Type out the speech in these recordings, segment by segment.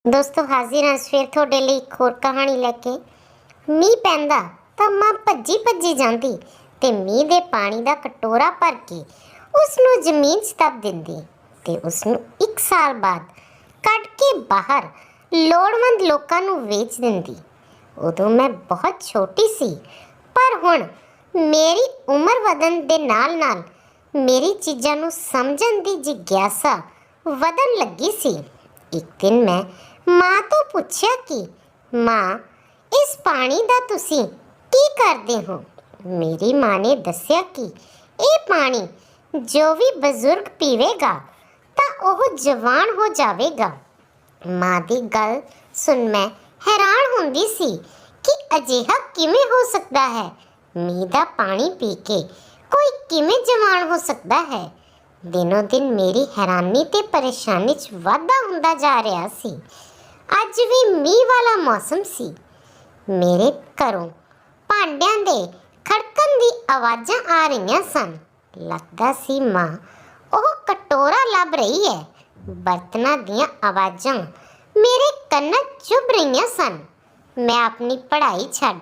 ਦੋਸਤੋ ਹਾਜ਼ਰ ਹਾਂ ਫਿਰ ਤੁਹਾਡੇ ਲਈ ਇੱਕ ਹੋਰ ਕਹਾਣੀ ਲੈ ਕੇ। ਮੀਂਹ ਪੈਂਦਾ ਤਾਂ ਮਾਂ ਭੱਜੀ ਭੱਜੀ ਜਾਂਦੀ ਤੇ ਮੀਂਹ ਦੇ ਪਾਣੀ ਦਾ ਕਟੋਰਾ ਭਰ ਕੇ ਉਸ ਨੂੰ ਜ਼ਮੀਨ 'ਚ ਦੱਬ ਦਿੰਦੀ ਤੇ ਉਸ ਨੂੰ 1 ਸਾਲ ਬਾਅਦ ਕੱਢ ਕੇ ਬਾਹਰ ਲੋੜਵੰਦ ਲੋਕਾਂ ਨੂੰ ਵੇਚ ਦਿੰਦੀ। ਉਦੋਂ ਮੈਂ ਬਹੁਤ ਛੋਟੀ ਸੀ, ਪਰ ਹੁਣ ਮੇਰੀ ਉਮਰ ਵਧਣ ਦੇ ਨਾਲ ਮੇਰੀ ਚੀਜ਼ਾਂ ਨੂੰ ਸਮਝਣ ਦੀ ਜਿਗਿਆਸਾ ਵਧਣ ਲੱਗੀ ਸੀ। ਇੱਕ ਦਿਨ ਮੈਂ ਮਾਂ ਤੋਂ ਪੁੱਛਿਆ ਕਿ ਮਾਂ, ਇਸ ਪਾਣੀ ਦਾ ਤੁਸੀਂ ਕੀ ਕਰਦੇ ਹੋ? ਮੇਰੀ ਮਾਂ ਨੇ ਦੱਸਿਆ ਕਿ ਇਹ ਪਾਣੀ ਜੋ ਵੀ ਬਜ਼ੁਰਗ ਪੀਵੇਗਾ ਤਾਂ ਉਹ ਜਵਾਨ ਹੋ ਜਾਵੇਗਾ। ਮਾਂ ਦੀ ਗੱਲ ਸੁਣ ਮੈਂ ਹੈਰਾਨ ਹੁੰਦੀ ਸੀ ਕਿ ਅਜਿਹਾ ਕਿਵੇਂ ਹੋ ਸਕਦਾ ਹੈ। ਮੀਂਹ ਦਾ ਪਾਣੀ ਪੀ ਕੇ ਕੋਈ ਕਿਵੇਂ ਜਵਾਨ ਹੋ ਸਕਦਾ ਹੈ? ਦਿਨੋਂ ਦਿਨ ਮੇਰੀ ਹੈਰਾਨੀ ਤੇ ਪਰੇਸ਼ਾਨੀ 'ਚ ਵਾਧਾ ਹੁੰਦਾ ਜਾ ਰਿਹਾ ਸੀ। ਅੱਜ ਵੀ ਮੀਂਹ ਵਾਲਾ ਮੌਸਮ ਸੀ। ਮੇਰੇ ਘਰੋਂ ਭਾਂਡਿਆਂ ਦੇ ਖੜਕਣ ਦੀ ਆਵਾਜ਼ਾਂ ਆ ਰਹੀਆਂ ਸਨ। ਲੱਗਦਾ ਸੀ ਮਾਂ ਉਹ ਕਟੋਰਾ ਲੱਭ ਰਹੀ ਹੈ। ਬਰਤਨਾਂ ਦੀਆਂ ਆਵਾਜ਼ਾਂ ਮੇਰੇ ਕੰਨਾਂ 'ਚ ਚੁਭ ਰਹੀਆਂ ਸਨ। ਮੈਂ ਆਪਣੀ ਪੜ੍ਹਾਈ ਛੱਡ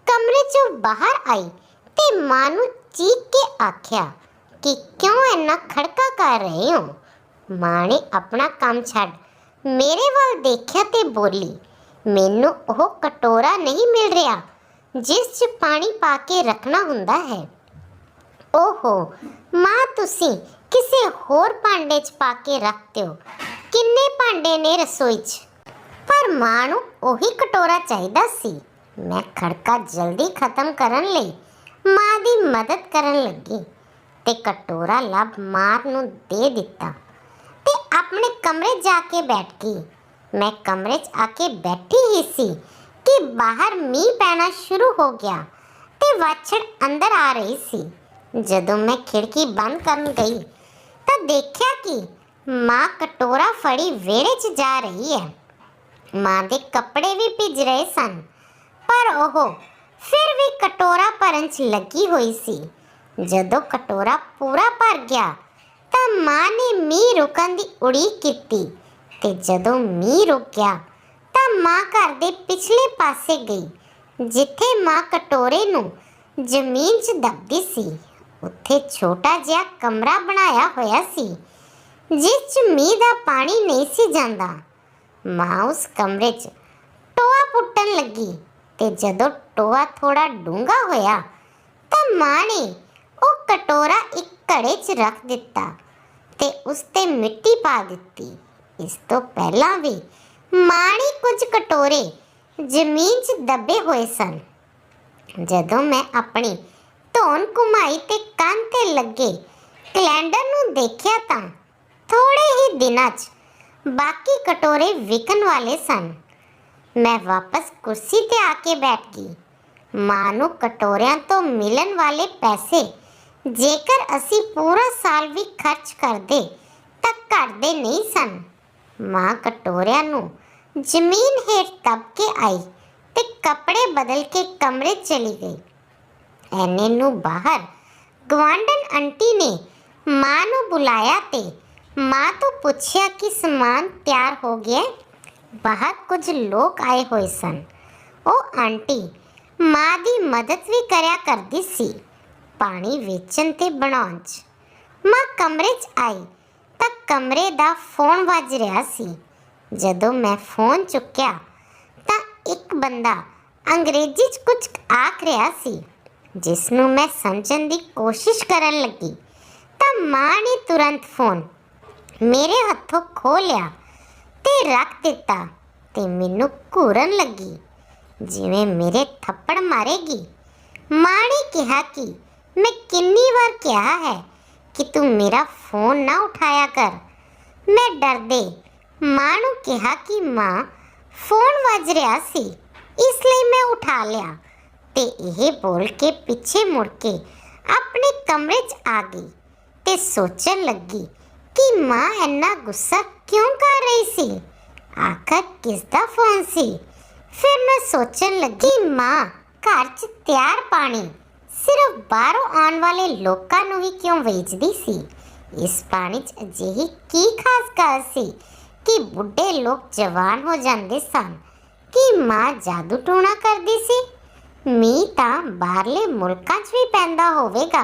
ਕਮਰੇ 'ਚੋਂ ਬਾਹਰ ਆਈ ਤੇ ਮਾਂ ਨੂੰ ਚੀਕ ਕੇ ਆਖਿਆ ਕਿ ਕਿਉਂ ਇੰਨਾ ਖੜਕਾ ਕਰ ਰਹੇ ਹੋ? ਮਾਂ ਨੇ ਆਪਣਾ ਕੰਮ ਛੱਡ ਮੇਰੇ ਵੱਲ ਦੇਖਿਆ ਤੇ ਬੋਲੀ, ਮੈਨੂੰ ਉਹ ਕਟੋਰਾ ਨਹੀਂ ਮਿਲ ਰਿਹਾ ਜਿਸ 'ਚ ਪਾਣੀ ਪਾ ਕੇ ਰੱਖਣਾ ਹੁੰਦਾ ਹੈ। ਓਹੋ ਮਾਂ, ਤੁਸੀਂ ਕਿਸੇ ਹੋਰ ਭਾਂਡੇ 'ਚ ਪਾ ਕੇ ਰੱਖ ਦਿਓ। ਕਿੰਨੇ ਭਾਂਡੇ ਨੇ ਰਸੋਈ 'ਚ? ਪਰ ਮਾਂ ਨੂੰ ਉਹੀ ਕਟੋਰਾ ਚਾਹੀਦਾ ਸੀ। ਮੈਂ ਖੜਕਾ ਜਲਦੀ ਖਤਮ ਕਰਨ ਲਈ ਮਾਂ ਦੀ ਮਦਦ ਕਰਨ ਲੱਗੀ ਤੇ ਕਟੋਰਾ ਲੱਭ ਮਾਂ ਨੂੰ ਦੇ ਦਿੱਤਾ ਤੇ ਆਪਣੇ ਕਮਰੇ ਜਾ ਕੇ ਬੈਠ ਗਈ। ਮੈਂ ਕਮਰੇ 'ਚ ਆ ਕੇ ਬੈਠੀ ਹੀ ਸੀ ਕਿ ਬਾਹਰ ਮੀਂਹ ਪੈਣਾ ਸ਼ੁਰੂ ਹੋ ਗਿਆ ਤੇ ਵਾਛੜ ਅੰਦਰ ਆ ਰਹੀ ਸੀ। ਜਦੋਂ ਮੈਂ ਖਿੜਕੀ ਬੰਦ ਕਰਨ ਗਈ ਤਾਂ ਦੇਖਿਆ ਕਿ ਮਾਂ ਕਟੋਰਾ ਫੜੀ ਵਿਹੜੇ 'ਚ ਜਾ ਰਹੀ ਹੈ। ਮਾਂ ਦੇ ਕੱਪੜੇ ਵੀ ਭਿੱਜ ਰਹੇ ਸਨ, ਪਰ ਉਹ ਫਿਰ ਵੀ ਕਟੋਰਾ ਭਰਨ 'ਚ ਲੱਗੀ ਹੋਈ ਸੀ। ਜਦੋਂ ਕਟੋਰਾ ਪੂਰਾ ਭਰ ਗਿਆ ਤਾਂ ਮਾਂ ਨੇ ਮੀਂਹ ਰੁਕਣ ਦੀ ਉਡੀਕ ਕੀਤੀ ਤੇ ਜਦੋਂ ਮੀਂਹ ਰੁਕ ਗਿਆ ਤਾਂ ਮਾਂ ਘਰ ਦੇ ਪਿਛਲੇ ਪਾਸੇ ਗਈ, ਜਿੱਥੇ ਮਾਂ ਕਟੋਰੇ ਨੂੰ ਜ਼ਮੀਨ 'ਚ ਦੱਬਦੀ ਸੀ। ਉੱਥੇ ਛੋਟਾ ਜਿਹਾ ਕਮਰਾ ਬਣਾਇਆ ਹੋਇਆ ਸੀ ਜਿਸ 'ਚ ਮੀਂਹ ਦਾ ਪਾਣੀ ਨਹੀਂ ਸੀ ਜਾਂਦਾ। ਮਾਂ ਉਸ ਕਮਰੇ 'ਚ ਟੋਆ ਪੁੱਟਣ ਲੱਗੀ ਤੇ ਜਦੋਂ ਟੋਆ ਥੋੜਾ ਡੂੰਘਾ ਹੋਇਆ ਤਾਂ ਮਾਂ ਨੇ ਉਹ ਕਟੋਰਾ ਇੱਕ ਘੜੇ 'ਚ ਰੱਖ ਦਿੱਤਾ ਤੇ ਉਸ ਤੇ ਮਿੱਟੀ ਪਾ ਦਿੱਤੀ। ਇਸ ਤੋਂ ਪਹਿਲਾਂ ਵੀ ਮਾਂ ਨੇ ਕੁਝ ਕਟੋਰੇ ਜ਼ਮੀਨ 'ਚ ਦੱਬੇ ਹੋਏ ਸਨ। ਜਦੋਂ ਮੈਂ ਆਪਣੀ ਧੌਣ ਘੁਮਾਈ ਤੇ ਕੰਨ ਤੇ ਲੱਗੇ ਕੈਲੰਡਰ ਨੂੰ ਦੇਖਿਆ ਤਾਂ ਥੋੜੇ ਹੀ ਦਿਨਾਂ 'ਚ ਬਾਕੀ ਕਟੋਰੇ ਵਿਕਣ ਵਾਲੇ ਸਨ। ਮੈਂ ਵਾਪਸ ਕੁਰਸੀ ਤੇ ਆ ਕੇ ਬੈਠ ਗਈ। ਮਾਂ ਨੂੰ ਕਟੋਰਿਆਂ ਤੋਂ ਮਿਲਣ ਵਾਲੇ ਪੈਸੇ ਜੇਕਰ ਅਸੀਂ ਪੂਰਾ ਸਾਲ ਵੀ ਖਰਚ ਕਰਦੇ ਤਾਂ ਘਟਦੇ ਨਹੀਂ ਸਨ। ਮਾਂ ਕਟੋਰਿਆਂ ਨੂੰ ਜ਼ਮੀਨ ਹੇਠ ਦੱਬ ਕੇ ਆਈ ਤੇ ਕੱਪੜੇ ਬਦਲ ਕੇ ਕਮਰੇ ਚਲੀ ਗਈ। ਐਨੇ ਨੂੰ ਬਾਹਰ ਗਵਾਂਢਣ ਆਂਟੀ ਨੇ ਮਾਂ ਨੂੰ ਬੁਲਾਇਆ ਤੇ ਮਾਂ ਤੋਂ ਪੁੱਛਿਆ ਕਿ ਸਮਾਨ ਤਿਆਰ ਹੋ ਗਿਆ। ਬਾਹਰ ਕੁਝ ਲੋਕ ਆਏ ਹੋਏ ਸਨ। ਉਹ ਆਂਟੀ ਮਾਂ ਦੀ ਮਦਦ ਵੀ ਕਰਿਆ ਕਰਦੀ ਸੀ, ਪਾਣੀ ਵੇਚਣ ਤੇ ਬਣਾਉਣ 'ਚ। ਮਾਂ ਕਮਰੇ 'ਚ ਆਈ ਤਾਂ ਕਮਰੇ ਦਾ ਫੋਨ ਵੱਜ ਰਿਹਾ ਸੀ। ਜਦੋਂ ਮੈਂ ਫੋਨ ਚੁੱਕਿਆ ਤਾਂ ਇੱਕ ਬੰਦਾ ਅੰਗਰੇਜ਼ੀ 'ਚ ਕੁਝ ਆਖ ਰਿਹਾ ਸੀ, ਜਿਸ ਨੂੰ ਮੈਂ ਸਮਝਣ ਦੀ ਕੋਸ਼ਿਸ਼ ਕਰਨ ਲੱਗੀ ਤਾਂ ਮਾਂ ਨੇ ਤੁਰੰਤ ਫੋਨ ਮੇਰੇ ਹੱਥੋਂ ਖੋਹ ਲਿਆ ਤੇ ਰੱਖ ਦਿੱਤਾ ਤੇ ਮੈਨੂੰ ਘੂਰਨ ਲੱਗੀ ਜਿਵੇਂ ਮੇਰੇ ਥੱਪੜ ਮਾਰੇਗੀ। ਮਾਂ ਨੇ ਕਿਹਾ ਕਿ ਮੈਂ ਕਿੰਨੀ ਵਾਰ ਕਿਹਾ ਹੈ ਕਿ ਤੂੰ ਮੇਰਾ ਫੋਨ ਨਾ ਉਠਾਇਆ ਕਰ। ਮੈਂ ਡਰਦੇ ਮਾਂ ਨੂੰ ਕਿਹਾ ਕਿ ਮਾਂ, ਫੋਨ ਵੱਜ ਰਿਹਾ ਸੀ ਇਸ ਲਈ ਮੈਂ ਉਠਾ ਲਿਆ ਤੇ ਇਹ ਬੋਲ ਕੇ ਪਿੱਛੇ ਮੁੜ ਕੇ ਆਪਣੇ ਕਮਰੇ 'ਚ ਆ ਗਈ ਤੇ ਸੋਚਣ ਲੱਗੀ ਕਿ ਮਾਂ ਇੰਨਾ ਗੁੱਸਾ ਕਿਉਂ ਕਰ ਰਹੀ ਸੀ। ਆਖਰ ਕਿਸ ਦਾ ਫੋਨ ਸੀ? ਫਿਰ ਮੈਂ ਸੋਚਣ ਲੱਗੀ ਮਾਂ ਘਰ 'ਚ ਤਿਆਰ ਪਾਣੀ ਸਿਰਫ ਬਾਹਰੋਂ ਆਉਣ ਵਾਲੇ ਲੋਕਾਂ ਨੂੰ ਹੀ ਕਿਉਂ ਵੇਚਦੀ ਸੀ। ਇਸ ਪਾਣੀ 'ਚ ਅਜਿਹੀ ਕੀ ਖਾਸ ਗੱਲ ਸੀ कि बुढ़े लोग जवान हो जाते सन कि मां जादू टोना करदी सी। ਮੀਂਹ ਤਾਂ ਬਾਹਰਲੇ ਮੁਲਕਾਂ 'ਚ ਵੀ ਪੈਂਦਾ ਹੋਵੇਗਾ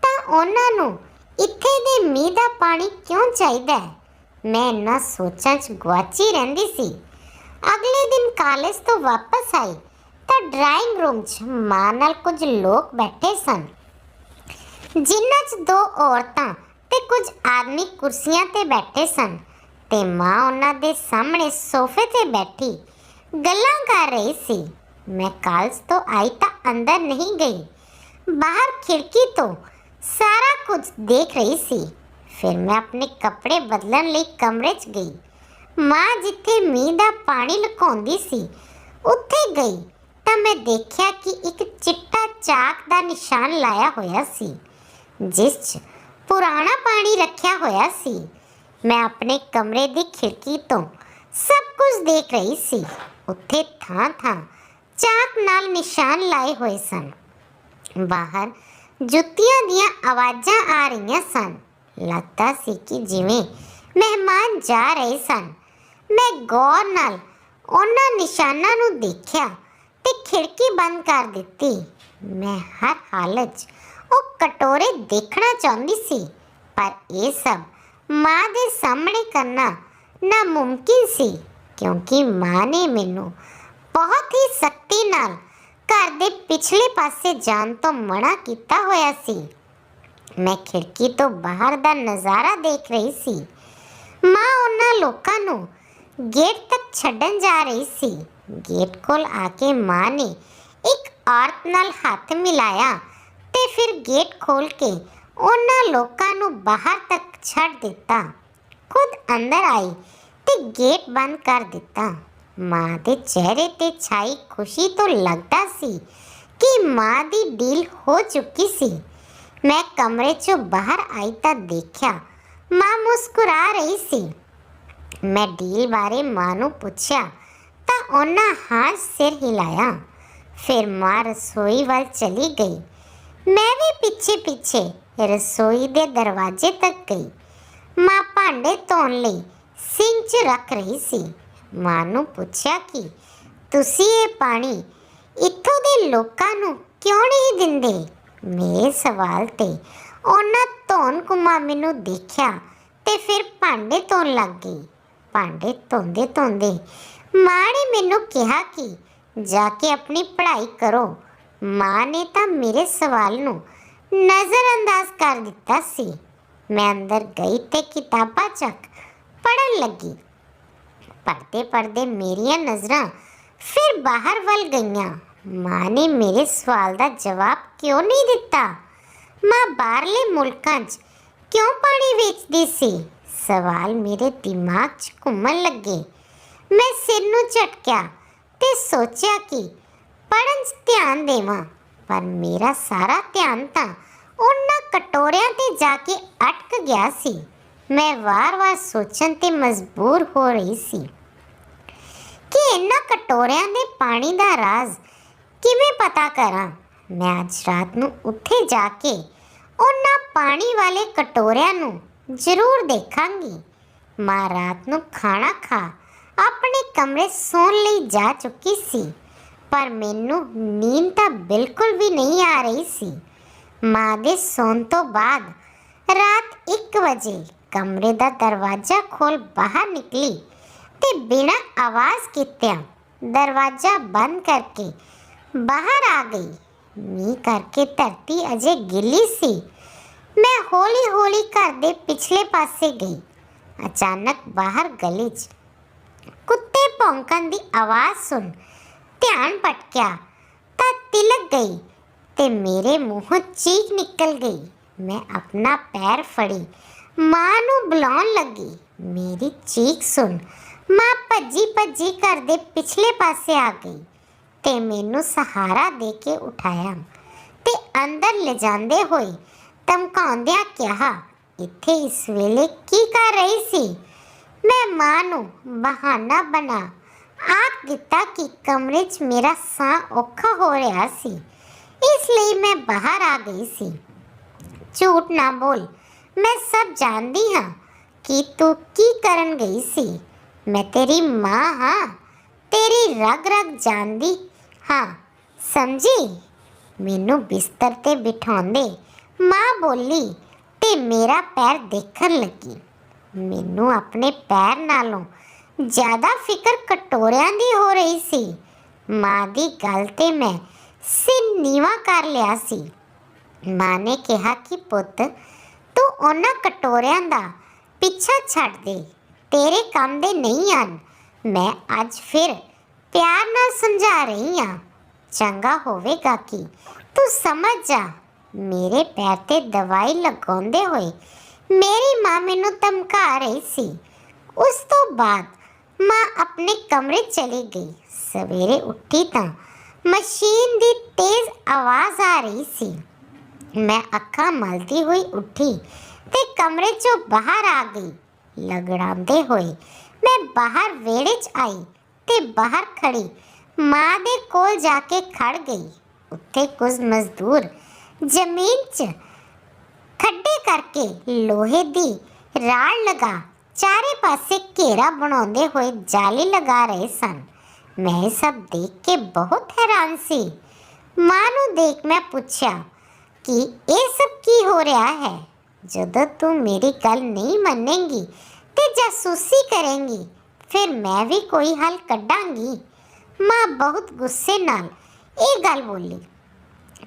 ਤਾਂ ਉਹਨਾਂ ਨੂੰ ਇੱਥੇ ਦੇ ਮੀਂਹ ਦਾ ਪਾਣੀ ਕਿਉਂ ਚਾਹੀਦਾ ਹੈ? ਮੈਂ ਇਹਨਾਂ ਸੋਚਾਂ 'ਚ ਗੁਆਚੀ ਰਹਿੰਦੀ ਸੀ। ਅਗਲੇ ਦਿਨ ਕਾਲਜ ਤੋਂ ਵਾਪਸ ਆਈ ਤਾਂ ਡਰਾਇੰਗ ਰੂਮ 'ਚ ਮਾਂ ਨਾਲ ਕੁਝ ਲੋਕ ਬੈਠੇ ਸਨ, ਜਿਨ੍ਹਾਂ 'ਚ ਦੋ ਔਰਤਾਂ ਤੇ ਕੁਝ ਆਦਮੀ ਕੁਰਸੀਆਂ ਤੇ ਬੈਠੇ ਸਨ ਤੇ ਮਾਂ ਉਹਨਾਂ ਦੇ ਸਾਹਮਣੇ ਸੋਫੇ ਤੇ ਬੈਠੀ ਗੱਲਾਂ ਕਰ ਰਹੀ ਸੀ। मैं कॉलेज तो आई तो अंदर नहीं गई, बाहर खिड़की तो सारा कुछ देख रही सी। फिर मैं अपने कपड़े बदलन ਲਈ कमरे 'ਚ गई। माँ जिथे मींह ਦਾ ਪਾਣੀ ਲੁਕਾਉਂਦੀ ਸੀ ਉੱਥੇ ਗਈ ਤਾਂ ਮੈਂ ਦੇਖਿਆ ਕਿ ਇੱਕ ਚਿੱਟਾ ਚਾਕ ਦਾ ਨਿਸ਼ਾਨ ਲਾਇਆ ਹੋਇਆ ਸੀ, ਜਿਸ 'ਚ ਪੁਰਾਣਾ ਪਾਣੀ ਰੱਖਿਆ ਹੋਇਆ ਸੀ। ਮੈਂ ਆਪਣੇ ਕਮਰੇ ਦੀ ਖਿੜਕੀ ਤੋਂ ਸਭ ਕੁਝ ਦੇਖ ਰਹੀ ਸੀ। ਉੱਥੇ ਥਾਂ-ਥਾਂ ਚਾਕ ਨਾਲ ਨਿਸ਼ਾਨ ਲਾਏ ਹੋਏ ਸਨ। ਬਾਹਰ ਜੁੱਤੀਆਂ ਦੀਆਂ ਆਵਾਜ਼ਾਂ ਆ ਰਹੀਆਂ ਸਨ। ਲੱਗਦਾ ਸੀ ਕਿ ਜਿਵੇਂ ਮਹਿਮਾਨ ਜਾ ਰਹੇ ਸਨ। ਮੈਂ ਗੌਰ ਨਾਲ ਉਹਨਾਂ ਨਿਸ਼ਾਨਾਂ ਨੂੰ ਦੇਖਿਆ ਤੇ ਖਿੜਕੀ ਬੰਦ ਕਰ ਦਿੱਤੀ। ਮੈਂ ਹਰ ਹਾਲਤ 'ਚ ਉਹ ਕਟੋਰੇ ਦੇਖਣਾ ਚਾਹੁੰਦੀ ਸੀ, ਪਰ ਇਹ ਸਭ ਮਾਂ ਦੇ ਸਾਹਮਣੇ ਕਰਨਾ ਨਾਮੁਮਕਿਨ ਸੀ, ਕਿਉਂਕਿ ਮਾਂ ਨੇ ਮੈਨੂੰ ਬਹੁਤ ਹੀ ਸਖਤੀ ਨਾਲ ਘਰ ਦੇ ਪਿਛਲੇ ਪਾਸੇ ਜਾਣ ਤੋਂ ਮਨਾ ਕੀਤਾ ਹੋਇਆ ਸੀ। ਮੈਂ ਖਿੜਕੀ ਤੋਂ ਬਾਹਰ ਦਾ ਨਜ਼ਾਰਾ ਦੇਖ ਰਹੀ ਸੀ। ਮਾਂ ਉਹਨਾਂ ਲੋਕਾਂ ਨੂੰ ਗੇਟ ਤੱਕ ਛੱਡਣ ਜਾ ਰਹੀ ਸੀ। ਗੇਟ ਕੋਲ ਆ ਕੇ ਮਾਂ ਨੇ ਇੱਕ ਔਰਤ ਨਾਲ ਹੱਥ ਮਿਲਾਇਆ ਤੇ ਫਿਰ ਗੇਟ ਖੋਲ ਕੇ ਉਹਨਾਂ ਲੋਕਾਂ ਨੂੰ ਬਾਹਰ ਤੱਕ ਛੱਡ ਦਿੱਤਾ। ਖੁਦ ਅੰਦਰ ਆਈ ਤੇ ਗੇਟ ਬੰਦ ਕਰ ਦਿੱਤਾ। ਮਾਂ ਦੇ ਚਿਹਰੇ ਤੇ ਛਾਈ ਖੁਸ਼ੀ ਤੋਂ ਲੱਗਦਾ ਸੀ ਕਿ ਮਾਂ ਦੀ ਡੀਲ ਹੋ ਚੁੱਕੀ ਸੀ। ਮੈਂ ਕਮਰੇ 'ਚੋਂ ਬਾਹਰ ਆਈ ਤਾਂ ਦੇਖਿਆ ਮਾਂ ਮੁਸਕਰਾ ਰਹੀ ਸੀ। ਮੈਂ ਡੀਲ ਬਾਰੇ ਮਾਂ ਨੂੰ ਪੁੱਛਿਆ ਤਾਂ ਉਹਨਾਂ ਹਾਂ ਸਿਰ ਹਿਲਾਇਆ। ਫਿਰ ਮਾਂ ਰਸੋਈ ਵੱਲ ਚਲੀ ਗਈ। ਮੈਂ ਵੀ ਪਿੱਛੇ ਰਸੋਈ ਦੇ ਦਰਵਾਜ਼ੇ ਤੱਕ ਗਈ। ਮਾਂ ਭਾਂਡੇ ਧੋਣ ਲਈ ਸਿੰਕ 'ਚ ਰੱਖ ਰਹੀ ਸੀ। ਮਾਂ ਨੂੰ ਪੁੱਛਿਆ ਕਿ ਤੁਸੀਂ ਇਹ ਪਾਣੀ ਇੱਥੋਂ ਦੇ ਲੋਕਾਂ ਨੂੰ ਕਿਉਂ ਨਹੀਂ ਦਿੰਦੇ? ਮੇਰੇ ਸਵਾਲ ਤੇ ਉਹਨਾਂ ਧੌਣ ਘੁਮਾ ਮੈਨੂੰ ਦੇਖਿਆ ਤੇ ਫਿਰ ਭਾਂਡੇ ਧੋਣ ਲੱਗ ਗਈ। ਭਾਂਡੇ ਧੋਂਦੇ ਮਾਂ ਨੇ ਮੈਨੂੰ ਕਿਹਾ ਕਿ ਜਾ ਕੇ ਆਪਣੀ ਪੜ੍ਹਾਈ ਕਰੋ। ਮਾਂ ਨੇ ਤਾਂ ਮੇਰੇ ਸਵਾਲ ਨੂੰ ਨਜ਼ਰਅੰਦਾਜ਼ ਕਰ ਦਿੱਤਾ ਸੀ। ਮੈਂ ਅੰਦਰ ਗਈ ਤੇ ਕਿਤਾਬਾਂ ਚੱਕ ਪੜ੍ਹਨ ਲੱਗੀ। ਪੜ੍ਹਦੇ ਮੇਰੀਆਂ ਨਜ਼ਰਾਂ ਫਿਰ ਬਾਹਰ ਵੱਲ ਗਈਆਂ। ਮਾਂ ਨੇ ਮੇਰੇ ਸਵਾਲ ਦਾ ਜਵਾਬ ਕਿਉਂ ਨਹੀਂ ਦਿੱਤਾ? ਮਾਂ ਬਾਹਰਲੇ ਮੁਲਕਾਂ 'ਚ ਕਿਉਂ ਪਾਣੀ ਵੇਚਦੀ ਸੀ? ਸਵਾਲ ਮੇਰੇ ਦਿਮਾਗ 'ਚ ਘੁੰਮਣ ਲੱਗੇ। ਮੈਂ ਸਿਰ ਨੂੰ ਝਟਕਿਆ ਤੇ ਸੋਚਿਆ ਕਿ ਪੜ੍ਹਨ 'ਚ ਧਿਆਨ ਦੇਵਾਂ, ਪਰ ਮੇਰਾ ਸਾਰਾ ਧਿਆਨ ਤਾਂ ਉਹਨਾਂ ਕਟੋਰਿਆਂ ਤੇ ਜਾ ਕੇ ਅਟਕ ਗਿਆ ਸੀ। ਮੈਂ ਵਾਰ-ਵਾਰ ਸੋਚਣ ਤੇ ਮਜਬੂਰ ਹੋ ਰਹੀ ਸੀ ਕਿ ਇਹਨਾਂ ਕਟੋਰਿਆਂ ਦੇ ਪਾਣੀ ਦਾ ਰਾਜ਼ ਕਿਵੇਂ ਪਤਾ ਕਰਾਂ। ਮੈਂ ਅੱਜ ਰਾਤ ਨੂੰ ਉੱਥੇ ਜਾ ਕੇ ਉਹਨਾਂ ਪਾਣੀ ਵਾਲੇ ਕਟੋਰਿਆਂ ਨੂੰ ਜ਼ਰੂਰ ਦੇਖਾਂਗੀ। ਮਾਂ ਰਾਤ ਨੂੰ ਖਾਣਾ ਖਾ ਆਪਣੇ ਕਮਰੇ ਸੌਣ ਲਈ ਜਾ ਚੁੱਕੀ ਸੀ, ਪਰ ਮੈਨੂੰ ਨੀਂਦ ਤਾਂ ਬਿਲਕੁਲ ਵੀ ਨਹੀਂ ਆ ਰਹੀ ਸੀ। ਮਾਂ ਦੇ ਸੌਣ ਤੋਂ ਬਾਅਦ ਰਾਤ 1 ਵਜੇ ਕਮਰੇ ਦਾ ਦਰਵਾਜ਼ਾ ਖੋਲ ਬਾਹਰ ਨਿਕਲੀ ਤੇ ਬਿਨਾਂ ਆਵਾਜ਼ ਕੀਤਿਆਂ ਦਰਵਾਜ਼ਾ ਬੰਦ ਕਰਕੇ ਬਾਹਰ ਆ ਗਈ। ਮੀਂਹ ਕਰਕੇ ਧਰਤੀ ਅਜੇ ਗਿੱਲੀ ਸੀ। ਮੈਂ ਹੌਲੀ-ਹੌਲੀ ਘਰ ਦੇ ਪਿਛਲੇ ਪਾਸੇ ਗਈ। ਅਚਾਨਕ ਬਾਹਰ ਗਲੀ 'ਚ ਕੁੱਤੇ ਭੌਂਕਣ ਦੀ ਆਵਾਜ਼ ਸੁਣ ਧਿਆਨ ਭਟਕਿਆ ਤਾਂ ਤਿਲਕ ਗਈ ਤੇ ਮੇਰੇ ਮੂੰਹੋਂ ਚੀਖ ਨਿਕਲ ਗਈ। ਮੈਂ ਆਪਣਾ ਪੈਰ ਫੜੀ ਮਾਂ ਨੂੰ ਬੁਲਾਉਣ ਲੱਗੀ। ਮੇਰੀ ਚੀਖ ਸੁਣ ਮਾਂ ਭੱਜੀ ਘਰ ਦੇ ਪਿਛਲੇ ਪਾਸੇ ਆ ਗਈ ਤੇ ਮੈਨੂੰ ਸਹਾਰਾ ਦੇ ਕੇ ਉਠਾਇਆ ਤੇ ਅੰਦਰ ਲਿਜਾਂਦੇ ਹੋਏ ਧਮਕਾਉਂਦਿਆਂ ਕਿਹਾ, ਇੱਥੇ ਇਸ ਵੇਲੇ ਕੀ ਕਰ ਰਹੀ ਸੀ? ਮੈਂ ਮਾਂ ਨੂੰ ਬਹਾਨਾ ਬਣਾ ਆਖ ਦਿੱਤਾ ਕਿ ਕਮਰੇ 'ਚ ਮੇਰਾ ਸਾਹ ਔਖਾ ਹੋ ਰਿਹਾ ਸੀ, ਇਸ ਲਈ ਮੈਂ ਬਾਹਰ ਆ ਗਈ ਸੀ। ਝੂਠ ਨਾ ਬੋਲ, ਮੈਂ ਸਭ ਜਾਣਦੀ ਹਾਂ कि तू की करन गई सी। मैं तेरी माँ हाँ, तेरी रग रग जानदी हाँ, समझी। मैनू बिस्तर ते बिठाउंदे माँ बोली ते मेरा पैर देखण लगी। मैनू अपने पैर नालों ज़्यादा फिक्र कटोरियां दी हो रही सी। माँ दी गल ते मैं सिर नीवा कर लिया सी। माँ ने कहा कि पुੱਤ तू उन्हां कटोरियां दा पिछा छੱਡ दे, तेरे काम दे नहीं आन। मैं अज फिर प्यार नाल समझा रही हाँ, चंगा होवेगा कि तू समझ जा। मेरे पैर ते दवाई लगाउंदे होए मेरी माँ मैनू धमका रही सी। उस तो बाद माँ अपने कमरे चली गई। सवेरे उठी तां मशीन दी तेज आवाज़ आ रही सी। मैं अखां मलदी हुई उठी ते कमरे चों बाहर आ गई। लगड़ांदे होए मैं बाहर वेड़े च आई ते बाहर खड़ी माँ दे कोल जाके खड़ गई। उत्थे कुछ मजदूर जमीन च खड्डे करके लोहे दी राड़ लगा चारे पासे घेरा बनाउंदे होए जाली लगा रहे सन। मैं सब देख के बहुत हैरान सी। माँ नू देख मैं पूछया कि ये सब की हो रहा है। जदों तू मेरी गल नहीं मनेगी ते जासूसी करेंगी, फिर मैं भी कोई हल कड्डांगी। माँ बहुत गुस्से नाल ये गल बोली।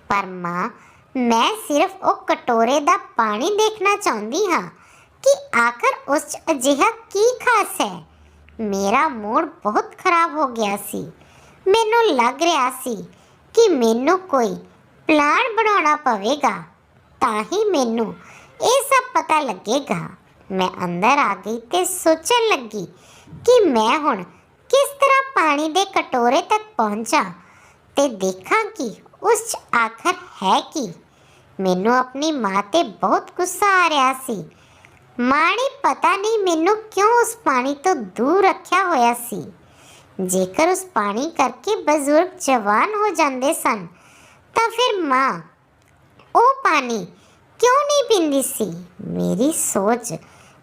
पर माँ मैं सिर्फ वो कटोरे दा पानी देखना चाहती हाँ कि आखिर उस च अजिहा की खास है। मेरा मूड बहुत खराब हो गया सी। मैनू लग रहा सी कि मैनू कोई प्लान बनाना पवेगा ताही मैनू ये सब पता लगेगा। मैं अंदर आ गई ते सोचन लगी कि मैं हुण किस तरह पानी दे कटोरे तक पहुंचा ते देखा कि उस च आखिर है की। मैनू अपनी माँ ते बहुत गुस्सा आ रहा सी। माँ ने पता नहीं मैनू क्यों उस पानी तो दूर रखा होया सी। जेकर उस पानी करके बजुर्ग जवान हो जाते सन तो फिर माँ वो पानी क्यों नहीं पींदी सी। मेरी सोच